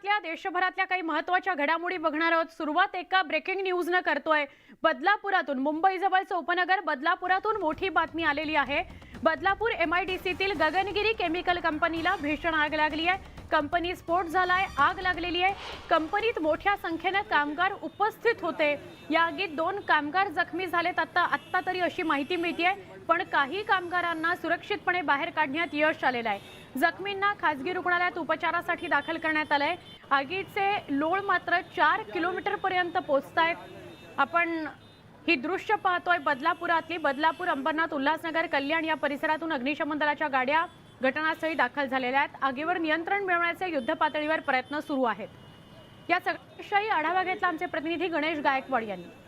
राज्यातल्या देशभरातल्या काही महत्त्वाच्या घडामोडी बघणार आहोत। सुरुवात एका ब्रेकिंग न्यूजने करतोय। बदलापुरातून मुंबईजवळचं उपनगर बदलापुरातून मोठी बातमी आलेली आहे। बदलापूर MIDCतील गगनगिरी केमिकल कंपनीला भीषण आग लागली आहे। कंपनी स्फोट झालाय, आग लागलेली आहे। कंपनीत मोठ्या संख्येने कामगार उपस्थित होते। या आगीत 2 कामगार जखमी झालेत आता तरी अशी माहिती मिळते, पण काही कामगारांना सुरक्षितपणे बाहेर काढण्यात यश आलेलं आहे। जखमींना खासगी रुग्णालयात उपचारासाठी दाखल करण्यात आलंय। आगीचे लोळ मात्र 4 किलोमीटर पर्यंत पोहोचतायत। आपण ही दृश्य पाहतोय बदलापुरातली। बदलापूर, अंबरनाथ, उल्हासनगर, कल्याण या परिसरातून अग्निशमन दलाच्या गाड्या घटनास्थळी दाखल झालेल्या आहेत। आगीवर नियंत्रण मिळवण्याचे युद्धपातळीवर प्रयत्न सुरू आहेत। या सगळ्याविषयी आढावा घेतला आमचे प्रतिनिधी गणेश गायकवाड यांनी।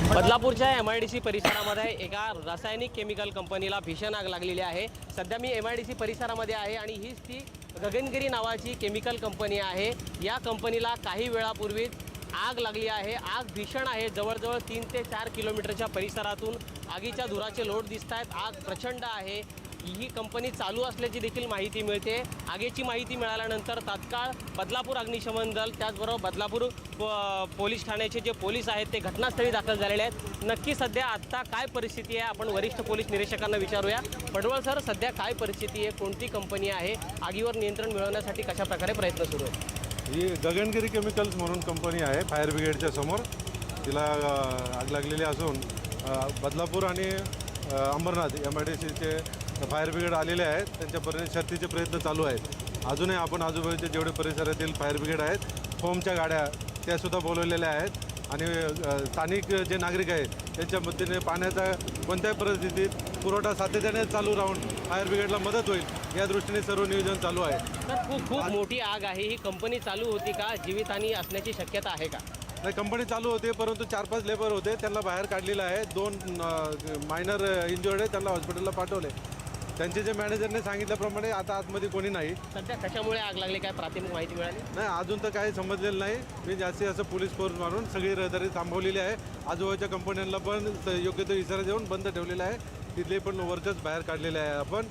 बदलापूरच्या MIDC परिसरामध्ये एका रासायनिक केमिकल कंपनीला भीषण आग लागलेली आहे। सध्या मी MIDC परिसरामध्ये आहे आणि हीच ती गगनगिरी नावाची केमिकल कंपनी आहे। या कंपनीला काही वेळापूर्वीच आग लागली आहे। आग भीषण आहे। जवळजवळ 3 ते 4 किलोमीटरच्या परिसरातून आगीच्या धुराचे लोट दिसत आहेत। आग प्रचंड आहे। ही कंपनी चालू असल्याची देखील माहिती मिळते। आगीची माहिती मिळाल्यानंतर तात्काळ बदलापूर अग्निशमन दल, त्याचबरोबर बदलापूर पोलीस ठाण्याचे जे पोलीस आहेत ते घटनास्थळी दाखल झालेले आहेत। नक्की सध्या आत्ता काय परिस्थिती आहे आपण वरिष्ठ पोलीस निरीक्षकांना विचारूया। पडवळ सर, सध्या काय परिस्थिती आहे, कोणती कंपनी आहे, आगीवर नियंत्रण मिळवण्यासाठी कशा प्रकारे प्रयत्न सुरू आहेत? ही गगनगिरी केमिकल्स म्हणून कंपनी आहे, फायर ब्रिगेडच्या समोर तिला आग लागलेली असून बदलापूर आणि अंबरनाथ MIDCचे फायर ब्रिगेड आलेले आहेत। त्यांच्यापर्यंत शर्थीचे प्रयत्न चालू आहेत। अजूनही आपण आजूबाजूचे जेवढे परिसरातील फायर ब्रिगेड आहेत, फोमच्या गाड्या त्यासुद्धा बोलवलेल्या आहेत आणि स्थानिक जे नागरिक आहेत त्यांच्या मदतीने पाण्याचा कोणत्याही परिस्थितीत पुरवठा सातत्याने चालू राहून फायर ब्रिगेडला मदत होईल या दृष्टीने सर्व नियोजन चालू आहे। तर खूप मोठी आग आहे। ही कंपनी चालू होती का? जीवितहानी असण्याची शक्यता आहे का? नाही, कंपनी चालू होते परंतु 4-5 लेबर होते, त्यांना बाहेर काढलेलं आहे। 2 मायनर इंजुर्ड आहे, त्यांना हॉस्पिटलला पाठवले। त्यांचे जे मॅनेजरने सांगितल्याप्रमाणे आता आतमध्ये कोणी नाही। सध्या कशामुळे आग लागली, काय प्राथमिक माहिती मिळाली? नाही, अजून तर काही समजलेलं नाही। मी जास्तीत जास्त पोलीस फोर्स मारून सगळी रहदारी थांबवलेली आहे। आजूबाजूच्या कंपन्यांना पण योग्य तो इशारा देऊन बंद ठेवलेला आहे। तिथले पण वर्कर्स बाहेर काढलेले आहे आपण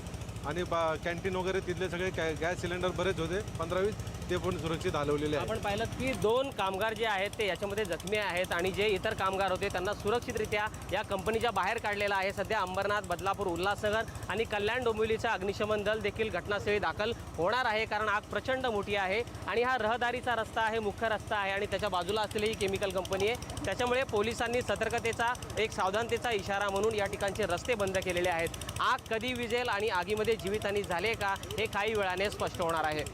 आणि कॅन्टीन वगैरे तिथले सगळे गॅस सिलेंडर बरेच होते 15-20, ते पण सुरक्षित हलवलेले आहे। आपण पाहिलं की 2 कामगार जे आहेत ते याच्यामध्ये जखमी आहेत आणि जे इतर कामगार होते त्यांना सुरक्षितरित्या या कंपनीच्या बाहेर काढलेलं आहे। सध्या अंबरनाथ, बदलापूर, उल्हासनगर आणि कल्याण डोंबिवलीचा अग्निशमन दल देखील घटनास्थळी दाखल होणार आहे, कारण आग प्रचंड मोठी आहे आणि हा रहदारीचा रस्ता आहे, मुख्य रस्ता आहे आणि त्याच्या बाजूला असलेली ही केमिकल कंपनी आहे। त्याच्यामुळे पोलिसांनी सतर्कतेचा एक सावधानतेचा इशारा म्हणून या ठिकाणचे रस्ते बंद केलेले आहेत। आग कधी विझेल आणि आगीमध्ये जीवितहानी झाले का हे काही वेळाने स्पष्ट होणार आहे।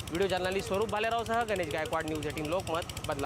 व्हिडिओ जर्नलिस्ट स्वरूप भालेरावसह गणेश गायकवाड, न्यूज 18 लोकमत, बदलापूर।